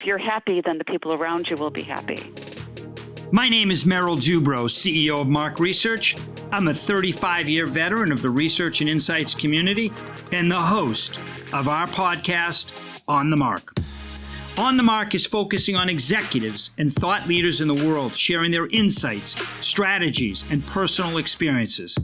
you're happy, then the people around you will be happy. My name is Merrill Dubrow, CEO of Mark Research. I'm a 35-year veteran of the research and insights community and the host of our podcast, On the Mark. On the Mark is focusing on executives and thought leaders in the world, sharing their insights, strategies, and personal experiences.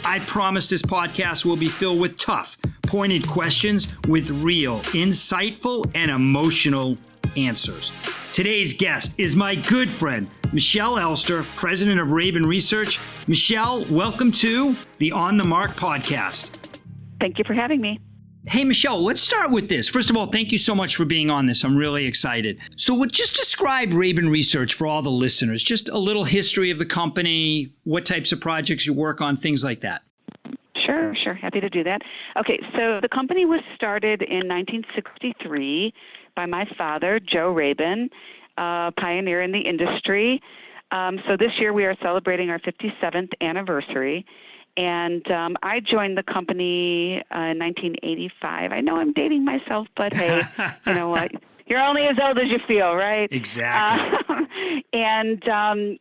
I promise this podcast will be filled with tough, pointed questions with real, insightful, and emotional answers. Today's guest is my good friend, Michelle Elster, president of Raven Research. Michelle, welcome to the On the Mark podcast. Thank you for having me. Hey, Michelle, let's start with this. First of all, thank you so much for being on this. I'm really excited. So just describe Raven Research for all the listeners. Just a little history of the company, what types of projects you work on, things like that. Sure. Happy to do that. Okay, so the company was started in 1963 by my father, Joe Raven, a pioneer in the industry. So this year we are celebrating our 57th anniversary. And I joined the company in 1985. I know I'm dating myself, but hey, you know what? You're only as old as you feel, right? Exactly. In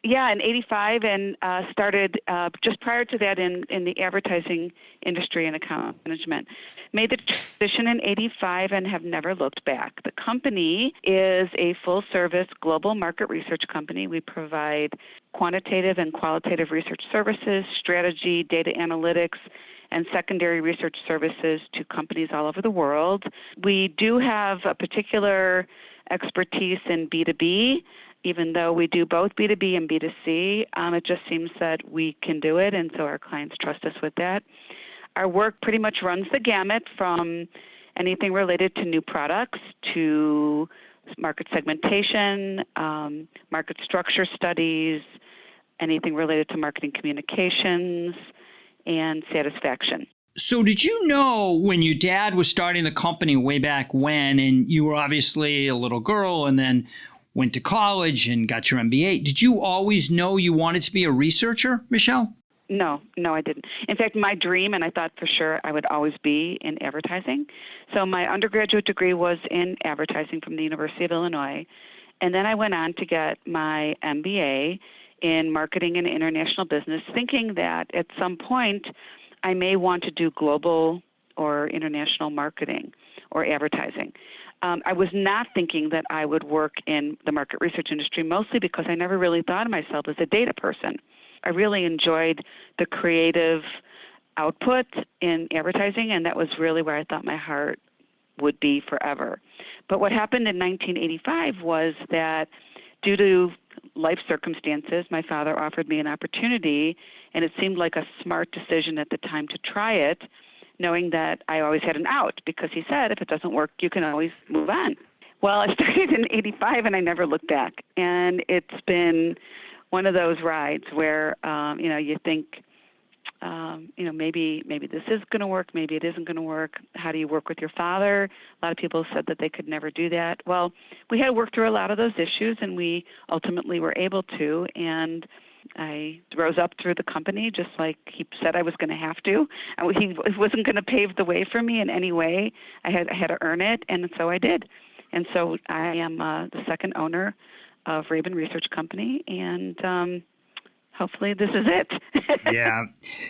85 and started just prior to that in the advertising industry and account management. Made the transition in 85 and have never looked back. The company is a full-service global market research company. We provide quantitative and qualitative research services, strategy, data analytics, and secondary research services to companies all over the world. We do have a particular expertise in B2B, even though we do both B2B and B2C. It just seems that we can do it, and so our clients trust us with that. Our work pretty much runs the gamut from anything related to new products to market segmentation, market structure studies, anything related to marketing communications, and satisfaction. So did you know when your dad was starting the company way back when, and you were obviously a little girl and then went to college and got your MBA, did you always know you wanted to be a researcher, Michelle? No, I didn't. In fact, my dream, and I thought for sure I would always be in advertising. So my undergraduate degree was in advertising from the University of Illinois. And then I went on to get my MBA in marketing and international business, thinking that at some point I may want to do global or international marketing or advertising. I was not thinking that I would work in the market research industry, mostly because I never really thought of myself as a data person. I really enjoyed the creative output in advertising, and that was really where I thought my heart would be forever. But what happened in 1985 was that due to life circumstances, my father offered me an opportunity, and it seemed like a smart decision at the time to try it, knowing that I always had an out, because he said, if it doesn't work, you can always move on. Well, I started in 85, and I never looked back, and it's been one of those rides where, you think, maybe this is going to work, maybe it isn't going to work. How do you work with your father? A lot of people said that they could never do that. Well, we had to work through a lot of those issues, and we ultimately were able to, and I rose up through the company just like he said I was going to have to. He wasn't going to pave the way for me in any way. I had to earn it, and so I did. And so I am the second owner of Raven Research Company, and hopefully this is it. Yeah.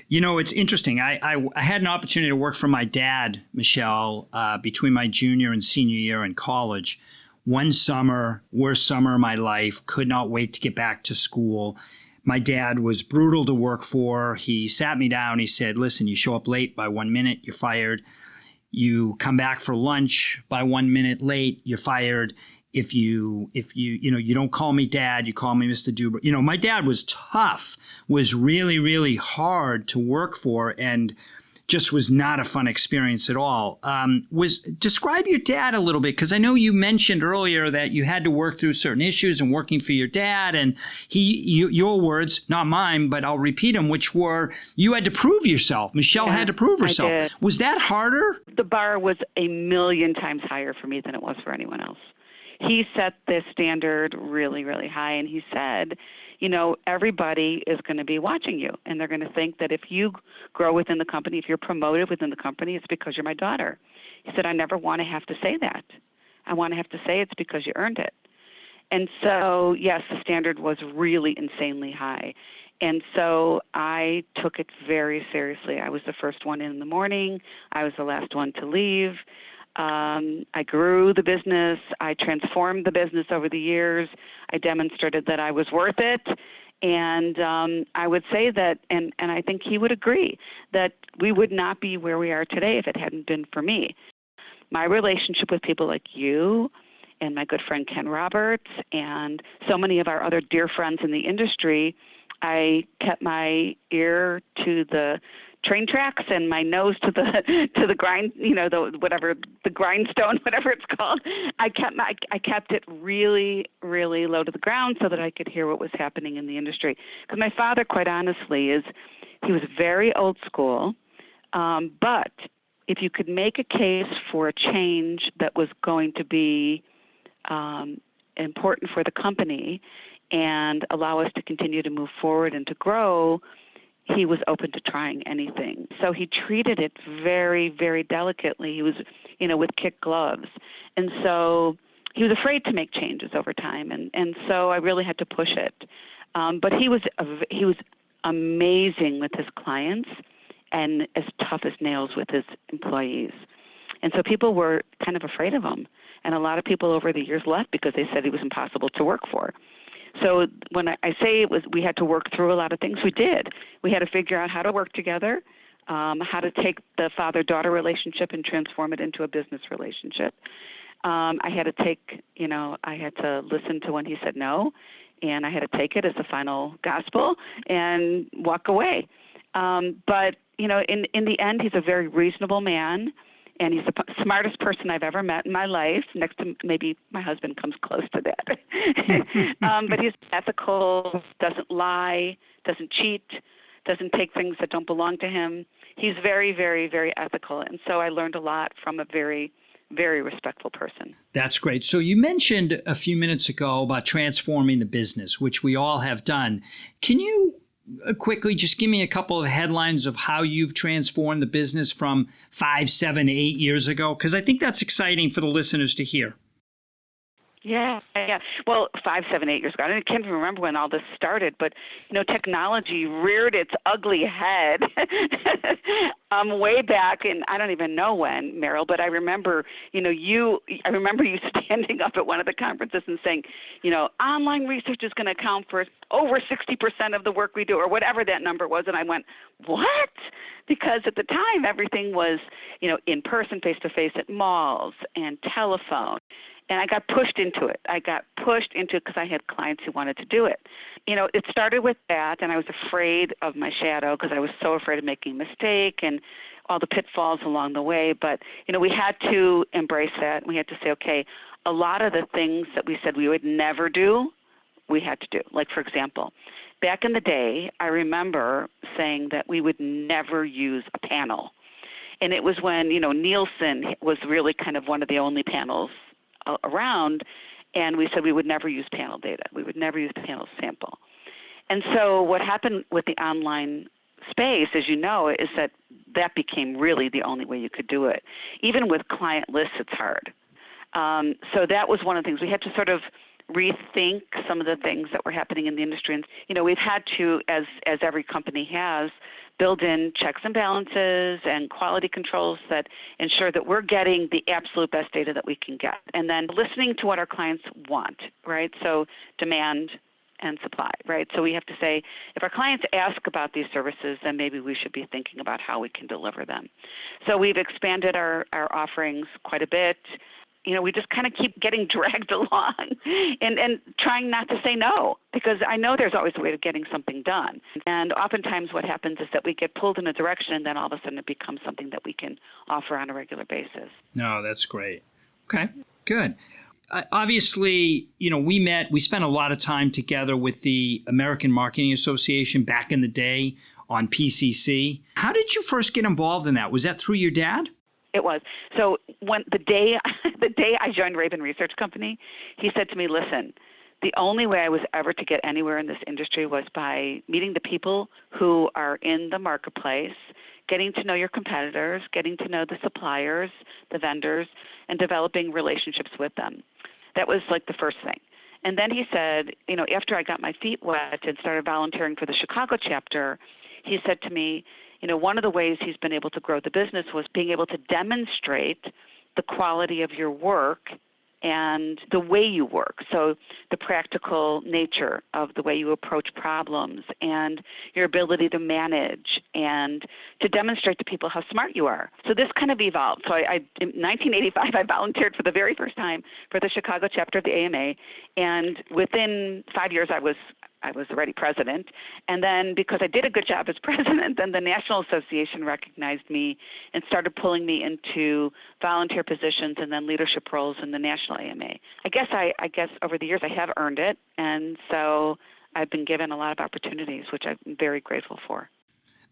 It's interesting. I had an opportunity to work for my dad, Michelle, between my junior and senior year in college. One summer, worst summer of my life, could not wait to get back to school. My dad was brutal to work for. He sat me down. He said, listen, you show up late by 1 minute, you're fired. You come back for lunch by 1 minute late, you're fired. If you don't call me dad, you call me Mr. Dubrow. My dad was tough, was really, really hard to work for, and just was not a fun experience at all. Describe your dad a little bit, because I know you mentioned earlier that you had to work through certain issues and working for your dad, and your words, not mine, but I'll repeat them, which were you had to prove yourself. Michelle had to prove herself. I did. Was that harder? The bar was 1,000,000 times higher for me than it was for anyone else. He set the standard really, really high, and he said, everybody is going to be watching you, and they're going to think that if you grow within the company, if you're promoted within the company, it's because you're my daughter. He said, I never want to have to say that. I want to have to say it's because you earned it. And so, yes, the standard was really insanely high. And so I took it very seriously. I was the first one in the morning. I was the last one to leave. I grew the business. I transformed the business over the years. I demonstrated that I was worth it. And I would say that, and I think he would agree, that we would not be where we are today if it hadn't been for me. My relationship with people like you and my good friend Ken Roberts and so many of our other dear friends in the industry, I kept my ear to the train tracks and my nose to the grind, the grindstone, whatever it's called. I kept it really, really low to the ground so that I could hear what was happening in the industry. Because my father, quite honestly, he was very old school, but if you could make a case for a change that was going to be important for the company and allow us to continue to move forward and to grow, he was open to trying anything. So he treated it very, very delicately. He was, with kid gloves. And so he was afraid to make changes over time. And so I really had to push it. But he was amazing with his clients and as tough as nails with his employees. And so people were kind of afraid of him. And a lot of people over the years left because they said he was impossible to work for. So when I say we had to work through a lot of things, we did. We had to figure out how to work together, how to take the father-daughter relationship and transform it into a business relationship. I had to listen to when he said no, and I had to take it as the final gospel and walk away. But, in the end, he's a very reasonable man. And he's the smartest person I've ever met in my life. Next to maybe my husband comes close to that. But he's ethical, doesn't lie, doesn't cheat, doesn't take things that don't belong to him. He's very, very, very ethical. And so I learned a lot from a very, very respectful person. That's great. So you mentioned a few minutes ago about transforming the business, which we all have done. Can you quickly just give me a couple of headlines of how you've transformed the business from 5, 7, 8 years ago? Because I think that's exciting for the listeners to hear. Yeah. Well, 5, 7, 8 years ago. I can't even remember when all this started, but, technology reared its ugly head way back, and I don't even know when, Meryl, but I remember, you standing up at one of the conferences and saying, online research is going to account for over 60% of the work we do, or whatever that number was, and I went, what? Because at the time, everything was, in person, face-to-face at malls and telephone. And I got pushed into it. Because I had clients who wanted to do it. It started with that, and I was afraid of my shadow because I was so afraid of making a mistake and all the pitfalls along the way. But, we had to embrace that. We had to say, okay, a lot of the things that we said we would never do, we had to do. Like, for example, back in the day, I remember saying that we would never use a panel. And it was when, Nielsen was really kind of one of the only panels around, and we said we would never use panel data. We would never use panel sample. And so what happened with the online space, as you know, is that became really the only way you could do it. Even with client lists, it's hard. So that was one of the things. We had to sort of rethink some of the things that were happening in the industry. And, we've had to, as every company has, build in checks and balances and quality controls that ensure that we're getting the absolute best data that we can get. And then listening to what our clients want, right? So demand and supply, right? So we have to say, if our clients ask about these services, then maybe we should be thinking about how we can deliver them. So we've expanded our offerings quite a bit. We just kind of keep getting dragged along and trying not to say no, because I know there's always a way of getting something done. And oftentimes what happens is that we get pulled in a direction, and then all of a sudden it becomes something that we can offer on a regular basis. No, that's great. Okay, good. Obviously, we spent a lot of time together with the American Marketing Association back in the day on PCC. How did you first get involved in that? Was that through your dad? It was. So when the day I joined Rabin Research Company, he said to me, listen, the only way I was ever to get anywhere in this industry was by meeting the people who are in the marketplace, getting to know your competitors, getting to know the suppliers, the vendors, and developing relationships with them. That was like the first thing. And then he said, after I got my feet wet and started volunteering for the Chicago chapter, he said to me, one of the ways he's been able to grow the business was being able to demonstrate the quality of your work and the way you work. So the practical nature of the way you approach problems and your ability to manage and to demonstrate to people how smart you are. So this kind of evolved. So in 1985, I volunteered for the very first time for the Chicago chapter of the AMA. And within 5 years, I was already president. And then because I did a good job as president, then the National Association recognized me and started pulling me into volunteer positions and then leadership roles in the National AMA. I guess over the years I have earned it. And so I've been given a lot of opportunities, which I'm very grateful for.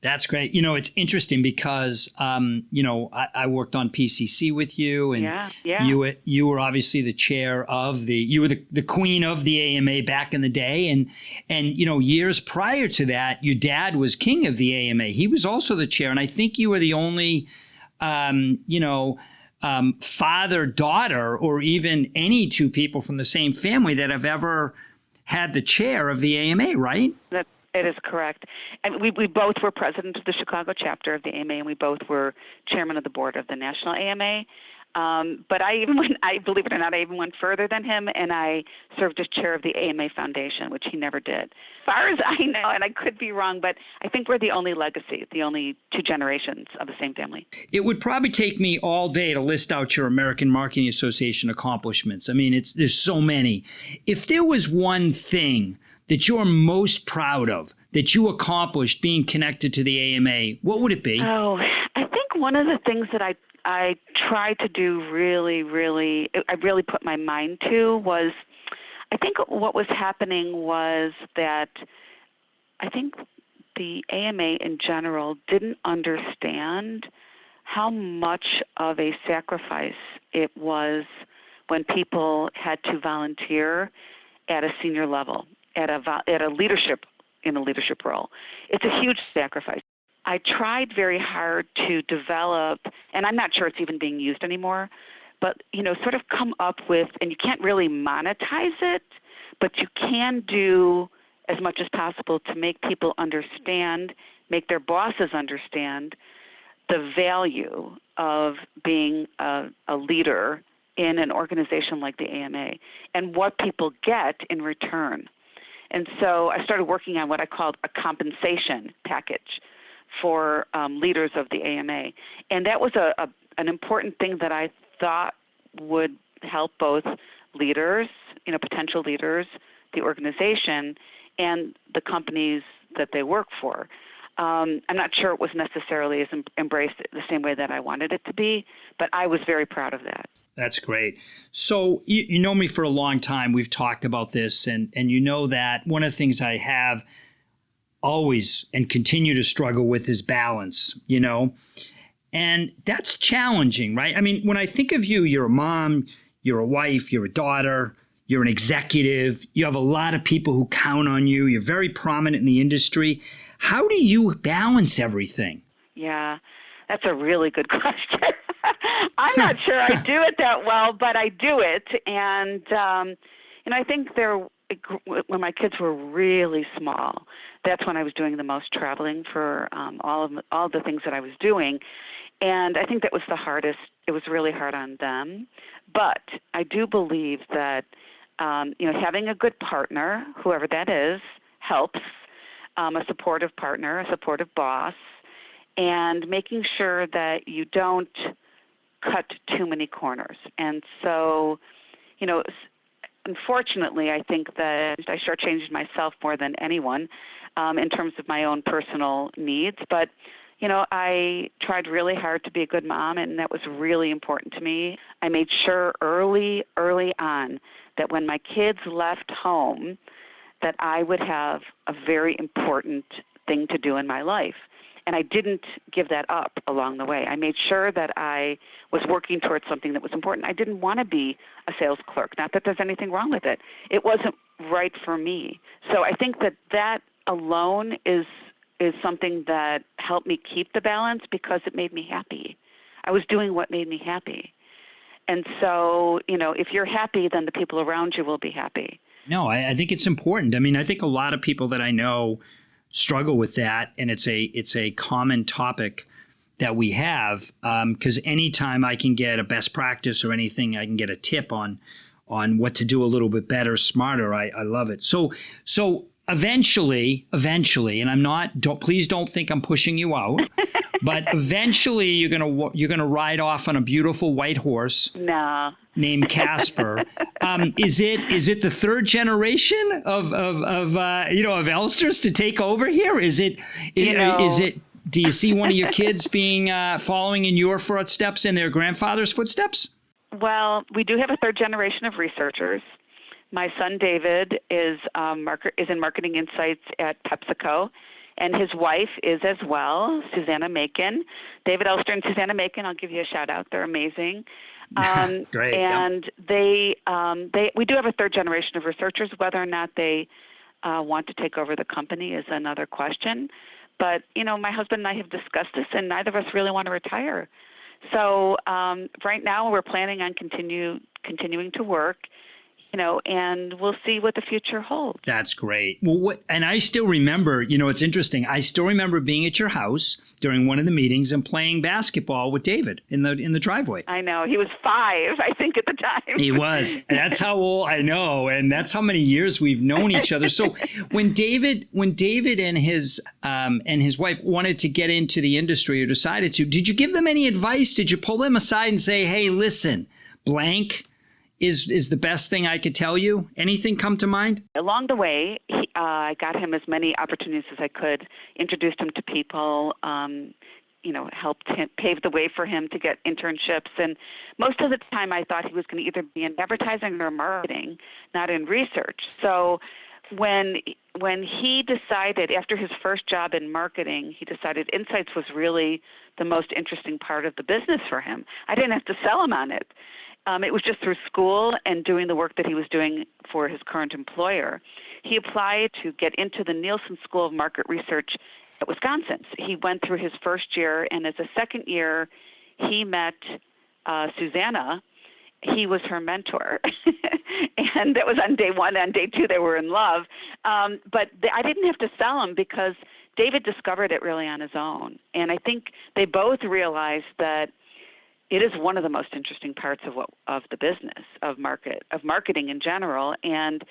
That's great. It's interesting because, I worked on PCC with you, and you were obviously the chair of you were the queen of the AMA back in the day. And years prior to that, your dad was king of the AMA. He was also the chair. And I think you were the only, father-daughter or even any two people from the same family that have ever had the chair of the AMA, right? It is correct. And we both were president of the Chicago chapter of the AMA, and we both were chairman of the board of the National AMA. But I believe it or not, I even went further than him, and I served as chair of the AMA Foundation, which he never did. As far as I know, and I could be wrong, but I think we're the only legacy, the only two generations of the same family. It would probably take me all day to list out your American Marketing Association accomplishments. I mean, there's so many. If there was one thing that you're most proud of, that you accomplished being connected to the AMA, what would it be? Oh, I think one of the things that I tried to do I really put my mind to was, I think what was happening was that I think the AMA in general didn't understand how much of a sacrifice it was when people had to volunteer at a senior level, at a leadership role. It's a huge sacrifice. I tried very hard to develop, and I'm not sure it's even being used anymore, but sort of come up with, and you can't really monetize it, but you can do as much as possible to make people understand, make their bosses understand the value of being a leader in an organization like the AMA and what people get in return. And so I started working on what I called a compensation package for leaders of the AMA. And that was an important thing that I thought would help both leaders, potential leaders, the organization, and the companies that they work for. I'm not sure it was necessarily as embraced the same way that I wanted it to be, but I was very proud of that. That's great. So you know me for a long time. We've talked about this, and you know that one of the things I have always and continue to struggle with is balance, and that's challenging, right? I mean, when I think of you, you're a mom, you're a wife, you're a daughter, you're an executive, you have a lot of people who count on you, you're very prominent in the industry. How do you balance everything? Yeah, that's a really good question. I'm not sure I do it that well, but I do it. And, I think when my kids were really small, that's when I was doing the most traveling for all the things that I was doing. And I think that was the hardest. It was really hard on them. But I do believe that, having a good partner, whoever that is, helps. A supportive partner, a supportive boss, and making sure that you don't cut too many corners. And so, unfortunately, I think that I shortchanged myself more than anyone in terms of my own personal needs. But, I tried really hard to be a good mom, and that was really important to me. I made sure early on that when my kids left home, that I would have a very important thing to do in my life. And I didn't give that up along the way. I made sure that I was working towards something that was important. I didn't want to be a sales clerk. Not that there's anything wrong with it. It wasn't right for me. So I think that alone is is something that helped me keep the balance because it made me happy. I was doing what made me happy. And so, if you're happy, then the people around you will be happy. No, I think it's important. I mean, I think a lot of people that I know struggle with that, and it's a common topic that we have, because anytime I can get a best practice or anything, I can get a tip on what to do a little bit better, smarter. I love it. So eventually, and please don't think I'm pushing you out, but eventually you're gonna ride off on a beautiful white horse. No. Named Casper. Is it the third generation of Elsters to take over here? Is it? Do you see one of your kids being following in your footsteps and their grandfather's footsteps? Well, we do have a third generation of researchers. My son David is in marketing insights at PepsiCo, and his wife is as well, Susanna Macon. David Elster and Susanna Macon, I'll give you a shout out. They're amazing. Great. And we do have a third generation of researchers. Whether or not they want to take over the company is another question. But, my husband and I have discussed this, and neither of us really want to retire. So right now we're planning on continuing to work, and we'll see what the future holds. That's great. Well, and I still remember, it's interesting. I still remember being at your house during one of the meetings and playing basketball with David in the driveway. I know. He was 5, I think, at the time. He was. That's how old I know, and that's how many years we've known each other. So when David and his wife wanted to get into the industry or decided to, did you give them any advice? Did you pull them aside and say, "Hey, listen, blank is the best thing I could tell you"? Anything come to mind? Along the way, I got him as many opportunities as I could, introduced him to people, helped him pave the way for him to get internships. And most of the time I thought he was going to either be in advertising or marketing, not in research. So when he decided, after his first job in marketing, he decided insights was really the most interesting part of the business for him. I didn't have to sell him on it. It was just through school and doing the work that he was doing for his current employer. He applied to get into the Nielsen School of Market Research at Wisconsin. He went through his first year, and as a second year, he met Susanna. He was her mentor. And that was on day 1. On day 2, they were in love. But I didn't have to sell him because David discovered it really on his own. And I think they both realized that it is one of the most interesting parts of the business, of marketing in general, and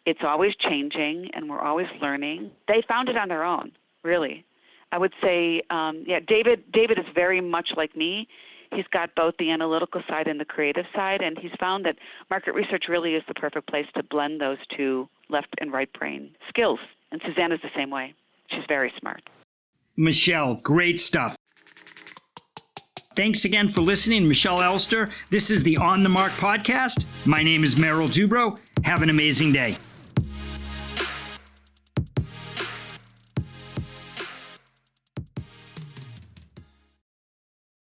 it's always changing, and we're always learning. They found it on their own, really. I would say, David is very much like me. He's got both the analytical side and the creative side, and he's found that market research really is the perfect place to blend those two left and right brain skills. And Susanna's the same way. She's very smart. Michelle, great stuff. Thanks again for listening, Michelle Elster. This is the On the Mark podcast. My name is Merrill Dubrow. Have an amazing day.